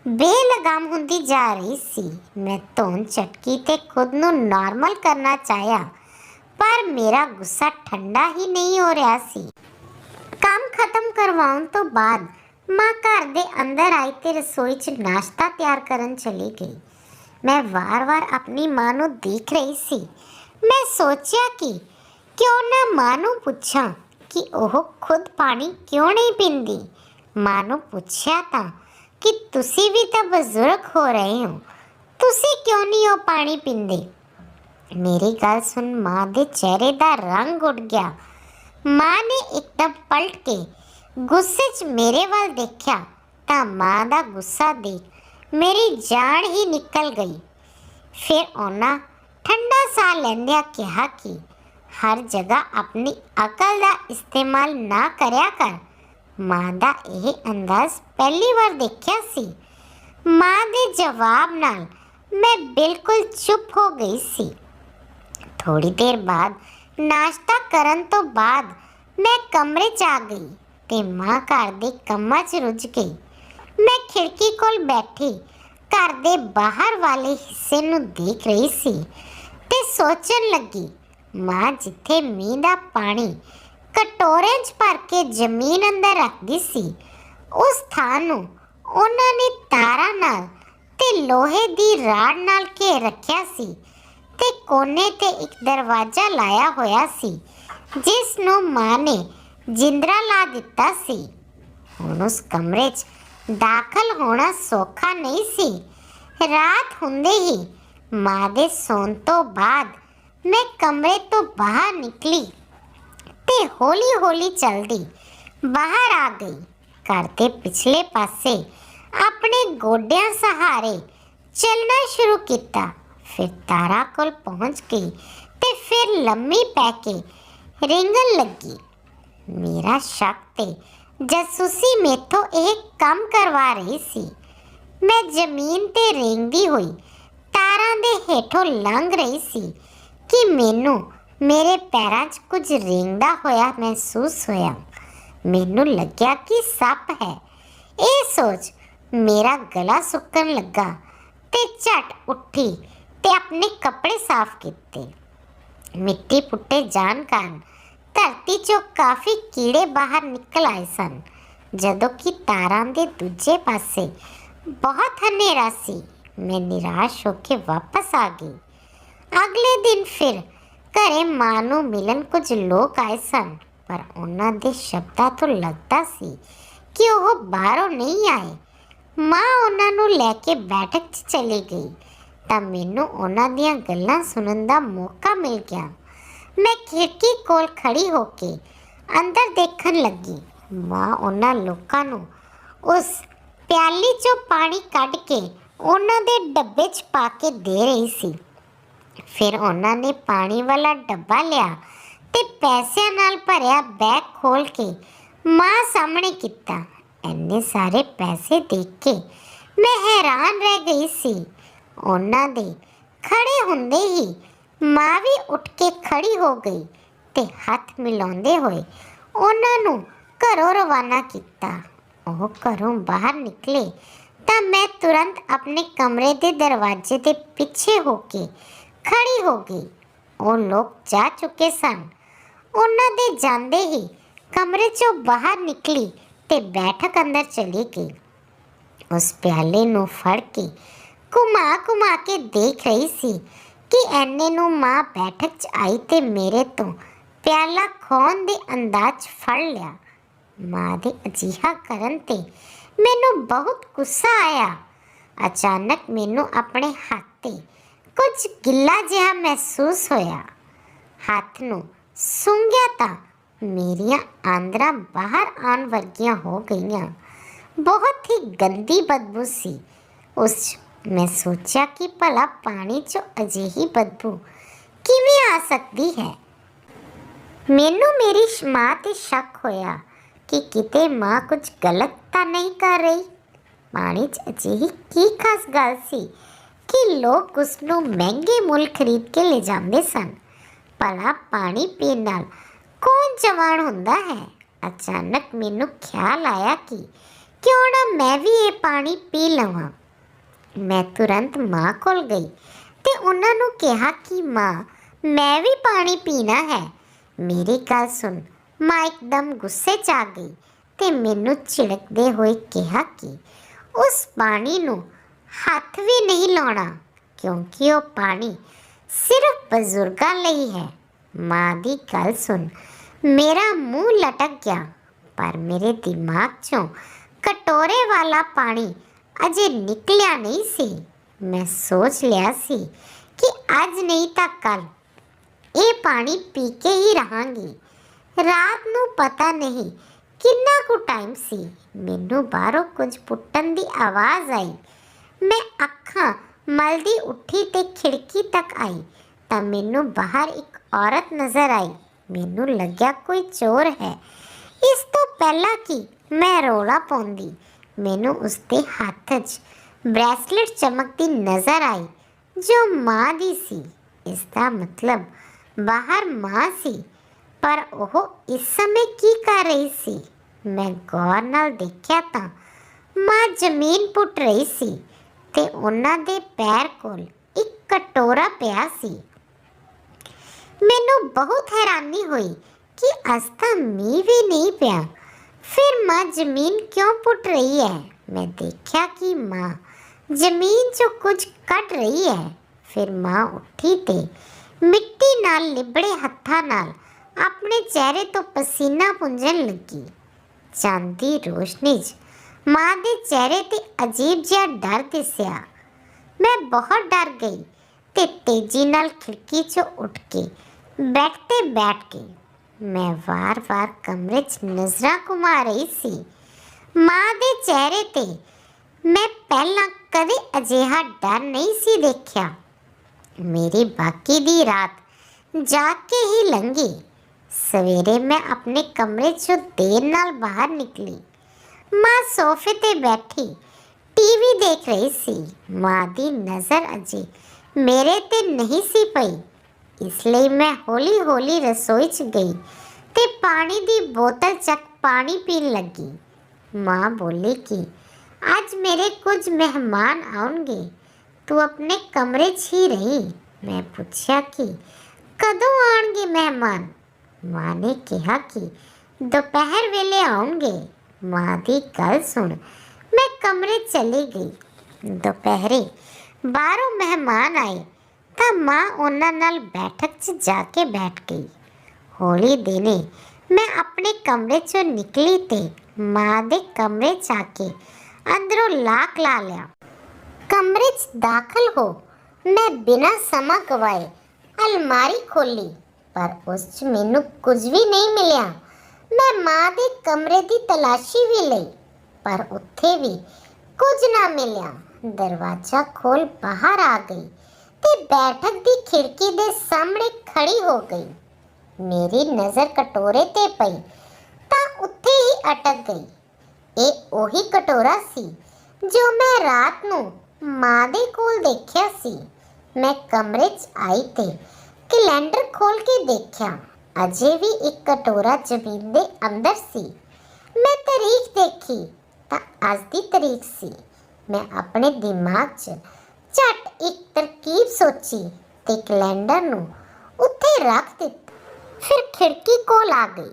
बेलगाम होंदी जा रही सी। मैं धौन चटकी ते खुद नू नॉर्मल करना चाहया, पर मेरा गुस्सा ठंडा ही नहीं हो रहा सी। काम खत्म करवाउण तो बाद माँ घर दे अंदर आई ते रसोई च नाश्ता तैयार करन चली गई। मैं वार-वार अपनी माँ नू देख रही सी। मैं सोचा कि क्यों ना माँ नू पूछा कि ओह खुद पानी क्यों नहीं पींदी। माँ नू पूछया था कि तुसी भी तो बजुर्ग हो रहे हो, तुसी क्यों नहीं वो पानी पींदे। मेरी गल सुन माँ दे चेहरे दा रंग उड़ गया। माँ ने एकदम पलट के गुस्से च मेरे वाल देखा तो माँ दा गुस्सा देख मेरी जान ही निकल गई। फिर उन्हां ठंडा सा लैंदिया कहा कि हर जगह अपनी अकल दा इस्तेमाल ना करया कर। माँ दा यह अंदाज पहली बार देखा सी। माँ दे जवाब नाल मैं बिल्कुल चुप हो गई सी। थोड़ी देर बाद नाश्ता करन तो बाद मैं कमरे च आ गई ते माँ घर दे कम्मां च रुझ गई। मैं खिड़की कोल बैठी घर दे बाहर वाले हिस्से नू देख रही सी ते सोचन लगी माँ जिथे मींह दा पानी कटोरे च भर के जमीन अंदर रखदी सी, उस थां नू उन्हां ने तारां नाल ते लोहे दी राड़ नाल घेर रखिया सी ते कोने ते एक दरवाजा लाया होया सी जिस नू माँ ने जिंदरा ला दिता सी। हुण उस कमरे च दाखल होना सौखा नहीं सी। रात हुंदे ही माँ दे सौन तो बाद मैं कमरे तो बाहर निकली ते हौली हौली चलदी बाहर आ गई। घर दे पिछले पासे अपने गोड्यां सहारे चलना शुरू किया। फिर तारा कोल पहुंच गई ते फिर लम्मी पै के रेंगन लगी। मेरा शक ते जासूसी मेथों एक काम करवा रही सी। मैं जमीन ते रेंगदी हुई तारा दे हेठों लंघ रही सी कि मैनू मेरे पैरां 'च कुछ रेंगदा होया महसूस होया। मैनू लग्या कि सप है। ये सोच ਮੇਰਾ ਗਲਾ ਸੁੱਕਣ ਲੱਗਾ ਤੇ ਝਟ ਉੱਠੀ ਤੇ ਆਪਣੇ ਕੱਪੜੇ ਸਾਫ਼ ਕੀਤੇ। ਮਿੱਟੀ ਪੁੱਟੇ ਜਾਣ ਕਾਰਨ ਧਰਤੀ 'ਚੋਂ ਕਾਫੀ ਕੀੜੇ ਬਾਹਰ ਨਿਕਲ ਆਏ ਸਨ, ਜਦੋਂ ਕਿ ਤਾਰਾਂ ਦੇ ਦੂਜੇ ਪਾਸੇ ਬਹੁਤ ਹਨੇਰਾ ਸੀ। ਮੈਂ ਨਿਰਾਸ਼ ਹੋ ਕੇ ਵਾਪਸ ਆ ਗਈ। ਅਗਲੇ ਦਿਨ ਫਿਰ ਘਰੇ ਮਾਂ ਨੂੰ ਮਿਲਣ ਕੁਝ ਲੋਕ ਆਏ ਸਨ, ਪਰ ਉਹਨਾਂ ਦੇ ਸ਼ਬਦਾਂ ਤੋਂ ਲੱਗਦਾ ਸੀ ਕਿ ਉਹ ਬਾਹਰੋਂ ਨਹੀਂ ਆਏ। ਮਾਂ ਉਹਨਾਂ ਨੂੰ ਲੈ ਕੇ ਬੈਠਕ 'ਚ ਚਲੀ ਗਈ ਤਾਂ ਮੈਨੂੰ ਉਹਨਾਂ ਦੀਆਂ ਗੱਲਾਂ ਸੁਣਨ ਦਾ ਮੌਕਾ ਮਿਲ ਗਿਆ। ਮੈਂ ਖਿੜਕੀ ਕੋਲ ਖੜੀ ਹੋ ਕੇ ਅੰਦਰ ਦੇਖਣ ਲੱਗੀ। ਮਾਂ ਉਹਨਾਂ ਲੋਕਾਂ ਨੂੰ ਉਸ ਪਿਆਲੀ 'ਚੋਂ ਪਾਣੀ ਕੱਢ ਕੇ ਉਹਨਾਂ ਦੇ ਡੱਬੇ 'ਚ ਪਾ ਕੇ ਦੇ ਰਹੀ ਸੀ। ਫਿਰ ਉਹਨਾਂ ਨੇ ਪਾਣੀ ਵਾਲਾ ਡੱਬਾ ਲਿਆ ਤੇ ਪੈਸਿਆਂ ਨਾਲ ਭਰਿਆ ਬੈਗ ਖੋਲ ਕੇ ਮਾਂ ਸਾਹਮਣੇ ਕੀਤਾ। ਇੰਨੇ ਸਾਰੇ ਪੈਸੇ ਦੇਖ ਕੇ ਮੈਂ ਹੈਰਾਨ ਰਹਿ ਗਈ ਸੀ। ਉਹਨਾਂ ਦੇ ਖੜੇ ਹੁੰਦੇ ਹੀ ਮਾਂ ਵੀ ਉੱਠ ਕੇ ਖੜੀ ਹੋ ਗਈ ਤੇ ਹੱਥ ਮਿਲਾਉਂਦੇ ਹੋਏ ਉਹਨਾਂ ਨੂੰ ਘਰੋਂ ਰਵਾਨਾ ਕੀਤਾ। ਉਹ ਘਰੋਂ ਬਾਹਰ ਨਿਕਲੇ ਤਾਂ ਮੈਂ ਤੁਰੰਤ ਆਪਣੇ ਕਮਰੇ ਦੇ ਦਰਵਾਜ਼ੇ ਦੇ ਪਿੱਛੇ ਹੋ ਕੇ ਖੜੀ ਹੋ ਗਈ। ਉਹ ਲੋਕ ਜਾ ਚੁੱਕੇ ਸਨ। ਉਹਨਾਂ ਦੇ ਜਾਂਦੇ ਹੀ ਕਮਰੇ 'ਚੋਂ ਬਾਹਰ ਨਿਕਲੀ ਤੇ ਬੈਠਕ ਅੰਦਰ ਚਲੀ ਗਈ। ਉਸ ਪਿਆਲੇ ਨੂੰ ਫੜ ਕੇ ਘੁਮਾ ਕੇ ਦੇਖ ਰਹੀ ਸੀ ਕਿ ਐਨੇ ਨੂੰ ਮਾਂ ਬੈਠਕ 'ਚ ਆਈ ਤੇ ਮੇਰੇ ਤੋਂ ਪਿਆਲਾ ਖੋਹਣ ਦੇ ਅੰਦਾਜ਼ 'ਚ ਫੜ ਲਿਆ। ਮਾਂ ਦੇ ਅਜਿਹਾ ਕਰਨ ਤੇ ਮੈਨੂੰ ਬਹੁਤ ਗੁੱਸਾ ਆਇਆ। ਅਚਾਨਕ ਮੈਨੂੰ ਆਪਣੇ ਹੱਥ ਤੇ ਕੁਝ ਗਿੱਲਾ ਜਿਹਾ ਮਹਿਸੂਸ ਹੋਇਆ। ਹੱਥ ਨੂੰ ਸੁੰਘਿਆ ਤਾਂ ਮੇਰੀਆਂ ਆਂਦਰਾਂ ਬਾਹਰ ਆਉਣ ਵਰਗੀਆਂ ਹੋ ਗਈਆਂ। ਬਹੁਤ ਹੀ ਗੰਦੀ ਬਦਬੂ ਸੀ ਉਸ 'ਚ। ਮੈਂ ਸੋਚਿਆ ਕਿ ਭਲਾ ਪਾਣੀ 'ਚੋਂ ਅਜਿਹੀ ਬਦਬੂ ਕਿਵੇਂ ਆ ਸਕਦੀ ਹੈ। ਮੈਨੂੰ ਮੇਰੀ ਮਾਂ 'ਤੇ ਸ਼ੱਕ ਹੋਇਆ ਕਿ ਕਿਤੇ ਮਾਂ ਕੁਝ ਗਲਤ ਤਾਂ ਨਹੀਂ ਕਰ ਰਹੀ। ਪਾਣੀ 'ਚ ਅਜਿਹੀ ਕੀ ਖਾਸ ਗੱਲ ਸੀ ਕਿ ਲੋਕ ਉਸ ਨੂੰ ਮਹਿੰਗੇ ਮੁੱਲ ਖਰੀਦ ਕੇ ਲੈ ਜਾਂਦੇ ਸਨ। ਭਲਾ ਪਾਣੀ ਪੀਣ ਨਾਲ ਕੌਣ ਜਵਾਨ ਹੁੰਦਾ ਹੈ। ਅਚਾਨਕ ਮੈਨੂੰ ਖਿਆਲ ਆਇਆ ਕਿ ਕਿਉਂ ਨਾ ਮੈਂ ਵੀ ਇਹ ਪਾਣੀ ਪੀ ਲਵਾਂ। ਮੈਂ ਤੁਰੰਤ ਮਾਂ ਕੋਲ ਗਈ ਤੇ ਉਹਨਾਂ ਨੂੰ ਕਿਹਾ ਕਿ ਮਾਂ, ਮੈਂ ਵੀ ਪਾਣੀ ਪੀਣਾ ਹੈ। ਮੇਰੀ ਗੱਲ ਸੁਣ। ਮਾਂ ਇੱਕਦਮ ਗੁੱਸੇ 'ਚ ਆ ਗਈ ਤੇ ਮੈਨੂੰ ਝਿੜਕਦੇ ਹੋਏ ਕਿਹਾ ਕਿ ਉਸ ਪਾਣੀ ਨੂੰ ਹੱਥ ਵੀ ਨਹੀਂ ਲਾਉਣਾ, ਕਿਉਂਕਿ ਉਹ ਪਾਣੀ ਸਿਰਫ ਬਜ਼ੁਰਗਾਂ ਲਈ ਹੈ। ਮਾਂ ਦੀ ਗੱਲ ਸੁਣ ਮੇਰਾ ਮੂੰਹ ਲਟਕ ਗਿਆ, ਪਰ ਮੇਰੇ ਦਿਮਾਗ 'ਚੋਂ ਕਟੋਰੇ ਵਾਲਾ ਪਾਣੀ ਅਜੇ ਨਿਕਲਿਆ ਨਹੀਂ ਸੀ। ਮੈਂ ਸੋਚ ਲਿਆ ਸੀ ਕਿ ਅੱਜ ਨਹੀਂ ਤਾਂ ਕੱਲ ਇਹ ਪਾਣੀ ਪੀ ਕੇ ਹੀ ਰਹਾਂਗੀ। ਰਾਤ ਨੂੰ ਪਤਾ ਨਹੀਂ ਕਿੰਨਾ ਕੁ ਟਾਈਮ ਸੀ, ਮੈਨੂੰ ਬਾਹਰੋਂ ਕੁਝ ਪੁੱਟਣ ਦੀ ਆਵਾਜ਼ ਆਈ। ਮੈਂ ਅੱਖਾਂ ਮਲਦੀ ਉੱਠੀ ਤੇ ਖਿੜਕੀ ਤੱਕ ਆਈ ਤਾਂ ਮੈਨੂੰ ਬਾਹਰ ਇੱਕ ਔਰਤ ਨਜ਼ਰ ਆਈ। ਮੈਨੂੰ ਲੱਗਿਆ ਕੋਈ ਚੋਰ ਹੈ। ਇਸ ਤੋਂ ਪਹਿਲਾਂ ਕਿ ਮੈਂ ਰੌਲਾ ਪਾਉਂਦੀ, ਮੈਨੂੰ ਉਸਦੇ ਹੱਥ 'ਚ ਬ੍ਰੈਸਲੇਟ ਚਮਕਦੀ ਨਜ਼ਰ ਆਈ ਜੋ ਮਾਂ ਦੀ ਸੀ। ਇਸ ਦਾ ਮਤਲਬ ਬਾਹਰ ਮਾਂ ਸੀ, ਪਰ ਉਹ ਇਸ ਸਮੇਂ ਕੀ ਕਰ ਰਹੀ ਸੀ। ਮੈਂ ਗੌਰ ਨਾਲ ਦੇਖਿਆ ਤਾਂ ਮਾਂ ਜ਼ਮੀਨ ਪੁੱਟ ਰਹੀ ਸੀ ਤੇ ਉਹਨਾਂ ਦੇ ਪੈਰ ਕੋਲ ਇੱਕ ਕਟੋਰਾ ਪਿਆ ਸੀ। ਮੈਨੂੰ ਬਹੁਤ ਹੈਰਾਨੀ ਹੋਈ ਕਿ ਅੱਜ ਤਾਂ ਮੀਂਹ ਵੀ ਨਹੀਂ ਪਿਆ, ਫਿਰ ਮਾਂ ਜ਼ਮੀਨ ਕਿਉਂ ਪੁੱਟ ਰਹੀ ਹੈ। ਮੈਂ ਦੇਖਿਆ ਕਿ ਮਾਂ ਜ਼ਮੀਨ 'ਚੋਂ ਕੁਝ ਕੱਢ ਰਹੀ ਹੈ। ਫਿਰ ਮਾਂ ਉੱਠੀ ਤੇ ਮਿੱਟੀ ਨਾਲ ਲਿਬੜੇ ਹੱਥਾਂ ਨਾਲ ਆਪਣੇ ਚਿਹਰੇ ਤੋਂ ਪਸੀਨਾ ਪੁੰਝਣ ਲੱਗੀ। ਚਾਂਦੀ ਰੋਸ਼ਨੀ 'ਚ ਮਾਂ ਦੇ ਚਿਹਰੇ ਤੇ ਅਜੀਬ ਜਿਹਾ ਡਰ ਦਿਸਿਆ। ਮੈਂ ਬਹੁਤ ਡਰ ਗਈ ਤੇ ਤੇਜ਼ੀ ਨਾਲ ਖਿੜਕੀ 'ਚੋਂ ਉੱਠ ਕੇ ਬੈੱਡ 'ਤੇ ਬੈਠ ਗਈ। ਮੈਂ ਵਾਰ-ਵਾਰ ਕਮਰੇ 'ਚ ਨਜ਼ਰਾਂ ਘੁਮਾ ਰਹੀ ਸੀ। ਮਾਂ ਦੇ ਚਿਹਰੇ 'ਤੇ ਮੈਂ ਪਹਿਲਾਂ ਕਦੇ ਅਜਿਹਾ ਡਰ ਨਹੀਂ ਸੀ ਦੇਖਿਆ। ਮੇਰੀ ਬਾਕੀ ਦੀ ਰਾਤ ਜਾਗ ਕੇ ਹੀ ਲੰਘੀ। ਸਵੇਰੇ ਮੈਂ ਆਪਣੇ ਕਮਰੇ 'ਚੋਂ ਦੇਰ ਨਾਲ ਬਾਹਰ ਨਿਕਲੀ। ਮਾਂ ਸੋਫੇ 'ਤੇ ਬੈਠੀ ਟੀਵੀ ਦੇਖ ਰਹੀ ਸੀ। ਮਾਂ ਦੀ ਨਜ਼ਰ ਅਜੇ ਮੇਰੇ 'ਤੇ ਨਹੀਂ ਸੀ ਪਈ, ਇਸ ਲਈ ਮੈਂ ਹੌਲੀ-ਹੌਲੀ ਰਸੋਈ 'ਚ ਗਈ ਤੇ ਪਾਣੀ ਦੀ ਬੋਤਲ ਚੱਕ ਪਾਣੀ ਪੀਣ ਲੱਗੀ। ਮਾਂ ਬੋਲੀ ਕਿ ਅੱਜ ਮੇਰੇ ਕੁਝ ਮਹਿਮਾਨ ਆਉਣਗੇ, ਤੂੰ ਆਪਣੇ ਕਮਰੇ 'ਚ ਹੀ ਰਹੀ। ਮੈਂ ਪੁੱਛਿਆ ਕਿ ਕਦੋਂ ਆਉਣਗੇ ਮਹਿਮਾਨ। ਮਾਂ ਨੇ ਕਿਹਾ ਕਿ ਦੁਪਹਿਰ ਵੇਲੇ ਆਉਣਗੇ। ਮਾਂ ਦੀ ਗੱਲ ਸੁਣ ਮੈਂ ਕਮਰੇ ਚਲੀ ਗਈ। ਦੁਪਹਿਰੇ ਬਾਹਰੋਂ ਮਹਿਮਾਨ ਆਏ ਤਾਂ ਮਾਂ ਉਹਨਾਂ ਨਾਲ ਬੈਠਕ 'ਚ ਜਾ ਕੇ ਬੈਠ ਗਈ। ਹੌਲੀ ਦਿਨੇ ਮੈਂ ਆਪਣੇ ਕਮਰੇ 'ਚੋਂ ਨਿਕਲੀ ਤੇ ਮਾਂ ਦੇ ਕਮਰੇ 'ਚ ਆ ਕੇ ਅੰਦਰੋਂ ਲਾਕ ਲਾ ਲਿਆ। ਕਮਰੇ 'ਚ ਦਾਖਲ ਹੋ ਮੈਂ ਬਿਨਾਂ ਸਮਾਂ ਗਵਾਏ ਅਲਮਾਰੀ ਖੋਲੀ, ਪਰ ਉਸ 'ਚ ਮੈਨੂੰ ਕੁਝ ਵੀ ਨਹੀਂ ਮਿਲਿਆ। ਮੈਂ ਮਾਂ ਦੇ ਕਮਰੇ ਦੀ ਤਲਾਸ਼ੀ ਵੀ ਲਈ, ਪਰ ਉੱਥੇ ਵੀ ਕੁਝ ਨਾ ਮਿਲਿਆ। ਦਰਵਾਜ਼ਾ ਖੋਲ ਬਾਹਰ ਆ ਗਈ ਤੇ ਬੈਠਕ ਦੀ ਖਿੜਕੀ ਦੇ ਸਾਹਮਣੇ ਖੜੀ ਹੋ ਗਈ। ਮੇਰੀ ਨਜ਼ਰ ਕਟੋਰੇ ਤੇ ਪਈ ਤਾਂ ਉੱਥੇ ਹੀ ਅਟਕ ਗਈ। ਇਹ ਉਹੀ ਕਟੋਰਾ ਸੀ ਜੋ ਮੈਂ ਰਾਤ ਨੂੰ ਮਾਂ ਦੇ ਕੋਲ ਦੇਖਿਆ ਸੀ। ਮੈਂ ਕਮਰੇ 'ਚ ਆਈ ਤੇ ਕੈਲੰਡਰ ਖੋਲ ਕੇ ਦੇਖਿਆ। ਅਜੇ ਵੀ ਇੱਕ ਕਟੋਰਾ ਜ਼ਮੀਨ ਦੇ ਅੰਦਰ ਸੀ। ਮੈਂ ਤਾਰੀਖ ਦੇਖੀ ਤਾਂ ਅੱਜ ਦੀ ਤਾਰੀਖ ਸੀ। ਮੈਂ ਆਪਣੇ ਦਿਮਾਗ 'ਚ ਝਟ ਇੱਕ ਤਰਕੀਬ ਸੋਚੀ ਤੇ ਕੈਲੰਡਰ ਨੂੰ ਉੱਥੇ ਰੱਖ ਦਿੱਤਾ। ਫਿਰ ਖਿੜਕੀ ਕੋਲ ਆ ਗਈ।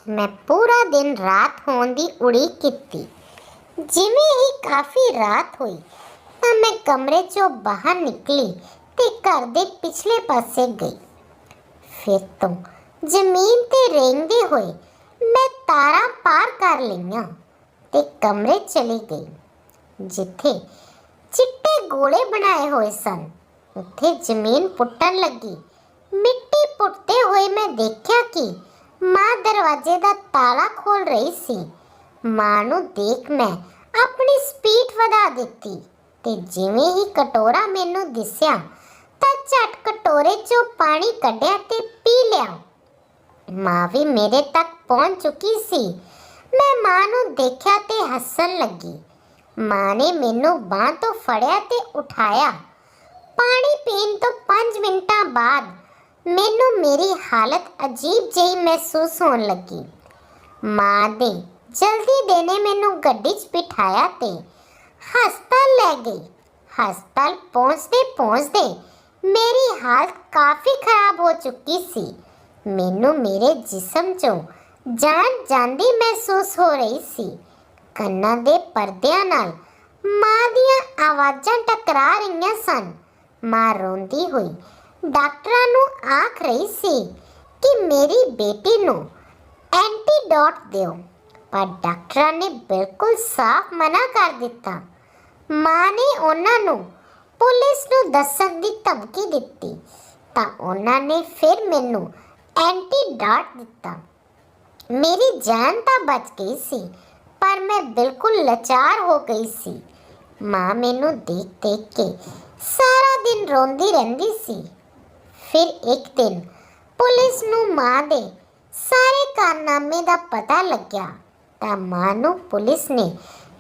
ਮੈਂ ਪੂਰਾ ਦਿਨ ਰਾਤ ਹੋਣ ਦੀ ਉਡੀਕ ਕੀਤੀ। ਜਿਵੇਂ ਹੀ ਕਾਫੀ ਰਾਤ ਹੋਈ ਤਾਂ ਮੈਂ ਕਮਰੇ 'ਚੋਂ ਬਾਹਰ ਨਿਕਲੀ ਤੇ ਘਰ ਦੇ ਪਿਛਲੇ ਪਾਸੇ ਗਈ। ਫਿਰ ਤੋਂ ਜ਼ਮੀਨ ਤੇ ਰੇਂਗਦੇ ਹੋਏ ਮੈਂ ਤਾਰਾਂ ਪਾਰ ਕਰ ਲਈਆਂ ਤੇ ਕਮਰੇ ਚਲੀ ਗਈ। ਜਿੱਥੇ ਚਿੱਟੇ ਗੋਲੇ ਬਣਾਏ ਹੋਏ ਸਨ, ਉੱਥੇ ਜ਼ਮੀਨ ਪੁੱਟਣ ਲੱਗੀ। ਮਿੱਟੀ ਪੁੱਟਦੇ ਹੋਏ ਮੈਂ ਦੇਖਿਆ ਕਿ ਮਾਂ ਦਰਵਾਜ਼ੇ ਦਾ ਤਾਲਾ ਖੋਲ ਰਹੀ ਸੀ। ਮਾਂ ਨੂੰ ਦੇਖ ਮੈਂ ਆਪਣੀ ਸਪੀਡ ਵਧਾ ਦਿੱਤੀ ਤੇ ਜਿਵੇਂ ਹੀ ਕਟੋਰਾ ਮੈਨੂੰ ਦਿਸਿਆ ਤਾਂ ਝਟ ਕਟੋਰੇ 'ਚੋਂ ਪਾਣੀ ਕੱਢਿਆ ਤੇ ਪੀ ਲਿਆ। ਮਾਂ ਵੀ ਮੇਰੇ ਤੱਕ ਪਹੁੰਚ ਚੁੱਕੀ ਸੀ। ਮੈਂ ਮਾਂ ਨੂੰ ਦੇਖਿਆ ਤੇ ਹੱਸਣ ਲੱਗੀ। ਮਾਂ ਨੇ ਮੈਨੂੰ ਬਾਂਹ ਤੋਂ ਫੜਿਆ ਤੇ ਉਠਾਇਆ। ਪਾਣੀ ਪੀਣ ਤੋਂ 5 ਮਿੰਟਾਂ ਬਾਅਦ ਮੈਨੂੰ ਮੇਰੀ ਹਾਲਤ ਅਜੀਬ ਜਿਹੀ ਮਹਿਸੂਸ ਹੋਣ ਲੱਗੀ। ਮਾਂ ਨੇ ਜਲਦੀ ਦੇਨੇ ਮੈਨੂੰ ਗੱਡੀ 'ਚ ਬਿਠਾਇਆ ਤੇ ਹਸਪਤਾਲ ਲੈ ਗਈ। ਹਸਪਤਾਲ ਪਹੁੰਚਦੇ ਮੇਰੀ ਹਾਲਤ ਕਾਫੀ ਖਰਾਬ ਹੋ ਚੁੱਕੀ ਸੀ। ਮੈਨੂੰ ਮੇਰੇ ਜਿਸਮ 'ਚੋਂ ਜਾਨ ਜਾਂਦੀ ਮਹਿਸੂਸ ਹੋ ਰਹੀ ਸੀ। ਕੰਨਾਂ ਦੇ ਪਰਦਿਆਂ ਨਾਲ ਮਾਂ ਦੀਆਂ ਆਵਾਜ਼ਾਂ ਟਕਰਾ ਰਹੀਆਂ ਸਨ। ਮਾਂ ਰੋਂਦੀ ਹੋਈ ਡਾਕਟਰਾਂ ਨੂੰ ਆਖ ਰਹੀ ਸੀ ਕਿ ਮੇਰੀ ਬੇਟੀ ਨੂੰ ਐਂਟੀਡੋਟ ਦਿਓ, ਪਰ ਡਾਕਟਰਾਂ ਨੇ ਬਿਲਕੁਲ ਸਾਫ਼ ਮਨਾ ਕਰ ਦਿੱਤਾ। ਮਾਂ ਨੇ ਉਹਨਾਂ ਨੂੰ ਪੁਲਿਸ ਨੂੰ ਦੱਸਣ ਦੀ ਧਮਕੀ ਦਿੱਤੀ ਤਾਂ ਉਹਨਾਂ ਨੇ ਫਿਰ ਮੈਨੂੰ ਐਂਟੀਡੋਟ ਦਿੱਤਾ। ਮੇਰੀ ਜਾਨ ਤਾਂ ਬਚ ਗਈ ਸੀ, ਪਰ ਮੈਂ ਬਿਲਕੁਲ ਲਾਚਾਰ ਹੋ ਗਈ ਸੀ। ਮਾਂ ਮੈਨੂੰ ਦੇਖ ਕੇ ਸਾਰਾ ਦਿਨ ਰੋਂਦੀ ਰਹਿੰਦੀ ਸੀ। ਫਿਰ ਇੱਕ ਦਿਨ ਪੁਲਿਸ ਨੂੰ ਮਾਂ ਦੇ ਸਾਰੇ ਕਾਰਨਾਮੇ ਦਾ ਪਤਾ ਲੱਗਿਆ ਤਾਂ ਮਾਂ ਨੂੰ ਪੁਲਿਸ ਨੇ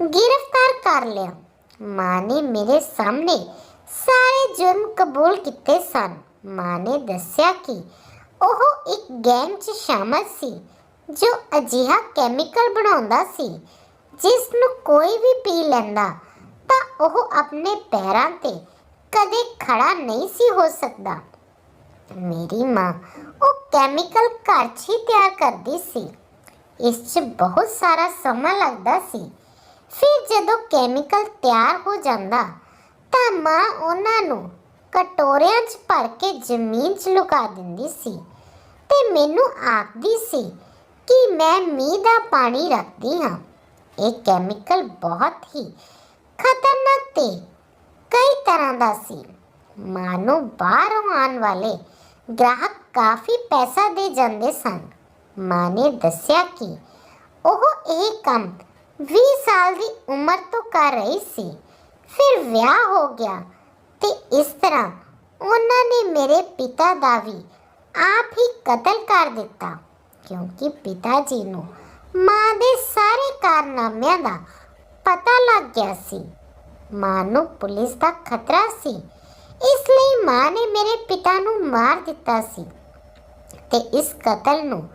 ਗ੍ਰਿਫਤਾਰ ਕਰ ਲਿਆ। ਮਾਂ ਨੇ ਮੇਰੇ ਸਾਹਮਣੇ ਸਾਰੇ ਜੁਰਮ ਕਬੂਲ ਕੀਤੇ ਸਨ। ਮਾਂ ਨੇ ਦੱਸਿਆ ਕਿ ਉਹ ਇੱਕ ਗੈਂਗ 'ਚ ਸ਼ਾਮਲ ਸੀ ਜੋ ਅਜਿਹਾ ਕੈਮੀਕਲ ਬਣਾਉਂਦਾ ਸੀ ਜਿਸ ਨੂੰ ਕੋਈ ਵੀ ਪੀ ਲੈਂਦਾ ਤਾਂ ਉਹ ਆਪਣੇ ਪੈਰਾਂ ਤੇ ਕਦੇ ਖੜਾ ਨਹੀਂ ਸੀ ਹੋ ਸਕਦਾ। ਮੇਰੀ ਮਾਂ ਉਹ ਕੈਮੀਕਲ ਘਰ 'ਚ ਹੀ ਤਿਆਰ ਕਰਦੀ ਸੀ। ਇਸ 'ਚ ਬਹੁਤ ਸਾਰਾ ਸਮਾਂ ਲੱਗਦਾ ਸੀ। ਫਿਰ ਜਦੋਂ ਕੈਮੀਕਲ ਤਿਆਰ ਹੋ ਜਾਂਦਾ ਤਾਂ ਮਾਂ ਉਹਨਾਂ ਨੂੰ ਕਟੋਰਿਆਂ 'ਚ ਭਰ ਕੇ ਜ਼ਮੀਨ 'ਚ ਲੁਕਾ ਦਿੰਦੀ ਸੀ ਤੇ ਮੈਨੂੰ ਆਖਦੀ ਸੀ ਕਿ ਮੈਂ ਮੀਂਹ ਦਾ ਪਾਣੀ ਰੱਖਦੀ ਹਾਂ। ਇਹ ਕੈਮੀਕਲ ਬਹੁਤ ਹੀ ਖਤਰਨਾਕ ਤੇ ਕਈ ਤਰ੍ਹਾਂ ਦਾ ਸੀ। ਮਾਂ ਨੂੰ ਬਾਹਰੋਂ ਆਉਣ ਵਾਲੇ ਗ੍ਰਾਹਕ ਕਾਫੀ ਪੈਸਾ ਦੇ ਜਾਂਦੇ ਸਨ। ਮਾਂ ਨੇ ਦੱਸਿਆ ਕਿ ਉਹ ਇਹ ਕੰਮ 20 ਸਾਲ ਦੀ ਉਮਰ ਤੋਂ ਕਰ ਰਹੀ ਸੀ। ਫਿਰ ਵਿਆਹ ਹੋ ਗਿਆ ਤੇ ਇਸ ਤਰ੍ਹਾਂ ਉਹਨਾਂ ਨੇ ਮੇਰੇ ਪਿਤਾ ਦਾ ਵੀ ਆਪ ਹੀ ਕਤਲ ਕਰ ਦਿੱਤਾ, ਕਿਉਂਕਿ ਪਿਤਾ ਜੀ ਨੂੰ ਮਾਂ ਦੇ ਸਾਰੇ ਕਾਰਨਾਮਿਆਂ ਦਾ ਪਤਾ ਲੱਗ ਗਿਆ ਸੀ। ਮਾਂ ਨੂੰ ਪੁਲਿਸ ਦਾ ਖਤਰਾ ਸੀ, ਇਸ ਲਈ ਮਾਂ ਨੇ ਮੇਰੇ ਪਿਤਾ ਨੂੰ ਮਾਰ ਦਿੱਤਾ ਸੀ ਤੇ ਇਸ ਕਤਲ ਨੂੰ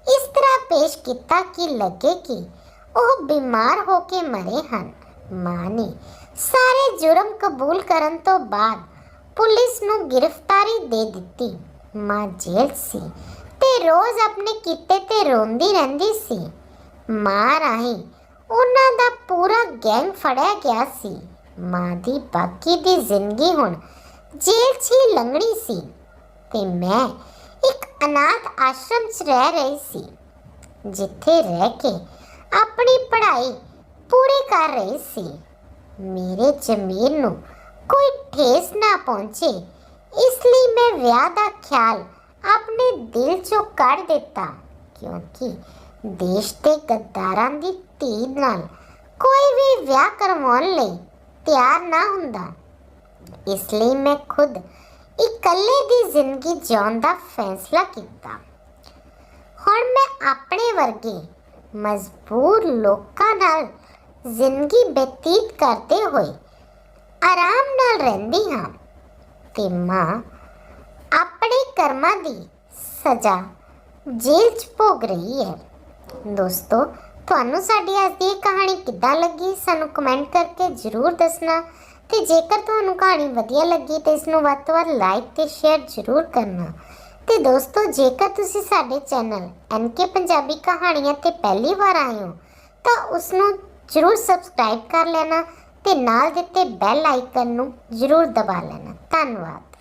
ਇਸ ਤਰ੍ਹਾਂ ਪੇਸ਼ ਕੀਤਾ ਕਿ ਲੱਗੇ ਕਿ ਉਹ ਬਿਮਾਰ ਹੋ ਕੇ ਮਰੇ ਹਨ। ਮਾਂ ਨੇ ਸਾਰੇ ਜੁਰਮ ਕਬੂਲ ਕਰਨ ਤੋਂ ਬਾਅਦ ਪੁਲਿਸ ਨੂੰ ਗ੍ਰਿਫਤਾਰੀ ਦੇ ਦਿੱਤੀ। ਮਾਂ ਜੇਲ੍ਹ ਸੀ ਤੇ ਰੋਜ਼ ਆਪਣੇ ਕੀਤੇ ਤੇ ਰੋਂਦੀ ਰਹਿੰਦੀ ਸੀ। ਮਾਂ ਰਾਹੀਂ ਉਹਨਾਂ ਦਾ ਪੂਰਾ ਗੈਂਗ ਫੜਿਆ ਗਿਆ ਸੀ। ਮਾਂ ਦੀ ਬਾਕੀ ਦੀ ਜ਼ਿੰਦਗੀ ਹੁਣ ਜੇਲ੍ਹ 'ਚ ਹੀ ਲੰਘਣੀ ਸੀ ਤੇ ਮੈਂ ਇੱਕ ਅਨਾਥ ਆਸ਼ਰਮ 'ਚ ਰਹਿ ਰਹੀ ਸੀ, ਜਿੱਥੇ ਰਹਿ ਕੇ ਆਪਣੀ ਪੜ੍ਹਾਈ ਪੂਰੀ ਕਰ ਰਹੀ ਸੀ। ਮੇਰੇ ਜ਼ਮੀਰ ਨੂੰ ਕੋਈ ਠੇਸ ਨਾ ਪਹੁੰਚੇ, ਇਸ ਲਈ ਮੈਂ ਵਿਆਹ ਦਾ ਖਿਆਲ ਆਪਣੇ ਦਿਲ 'ਚੋਂ ਕੱਢ ਦਿੱਤਾ, ਕਿਉਂਕਿ ਦੇਸ਼ ਦੇ ਗੱਦਾਰਾਂ ਦੀ ਧੀ ਨਾਲ ਕੋਈ ਵੀ ਵਿਆਹ ਕਰਵਾਉਣ ਲਈ ਤਿਆਰ ਨਾ ਹੁੰਦਾ। ਇਸ ਲਈ ਮੈਂ ਖੁਦ ਇਕੱਲੇ ਦੀ ਜ਼ਿੰਦਗੀ ਜਿਉਣ ਦਾ ਫੈਸਲਾ ਕੀਤਾ। ਹੁਣ ਮੈਂ ਆਪਣੇ ਵਰਗੇ ਮਜਬੂਰ ਲੋਕਾਂ ਨਾਲ ਜ਼ਿੰਦਗੀ ਬਤੀਤ ਕਰਦੇ ਹੋਏ ਆਰਾਮ ਨਾਲ ਰਹਿੰਦੀ ਹਾਂ ਤੇ ਮਾਂ ਆਪਣੇ ਕਰਮਾਂ ਦੀ ਸਜ਼ਾ ਜੇਲ੍ਹ 'ਚ ਭੋਗ ਰਹੀ ਹੈ। ਦੋਸਤੋ, ਤੁਹਾਨੂੰ ਸਾਡੀ ਅੱਜ ਦੀ ਇਹ ਕਹਾਣੀ ਕਿੱਦਾਂ ਲੱਗੀ ਸਾਨੂੰ ਕਮੈਂਟ ਕਰਕੇ ਜ਼ਰੂਰ ਦੱਸਣਾ ਤੇ ਜੇਕਰ ਤੁਹਾਨੂੰ ਕਹਾਣੀ ਵਧੀਆ ਲੱਗੀ ਤਾਂ ਇਸ ਨੂੰ ਵੱਧ ਤੋਂ ਵੱਧ ਲਾਈਕ ਤੇ ਸ਼ੇਅਰ ਜ਼ਰੂਰ ਕਰਨਾ। ਤੇ ਦੋਸਤੋ, ਜੇਕਰ ਤੁਸੀਂ ਸਾਡੇ ਚੈਨਲ NK ਪੰਜਾਬੀ ਕਹਾਣੀਆਂ ਤੇ ਪਹਿਲੀ ਵਾਰ ਆਏ ਹੋ ਤਾਂ ਉਸ ਨੂੰ ਜ਼ਰੂਰ ਸਬਸਕ੍ਰਾਈਬ ਕਰ ਲੈਣਾ ਤੇ ਨਾਲ ਦਿੱਤੇ ਬੈਲ ਆਈਕਨ ਨੂੰ ਜ਼ਰੂਰ ਦਬਾ ਲੈਣਾ। ਧੰਨਵਾਦ।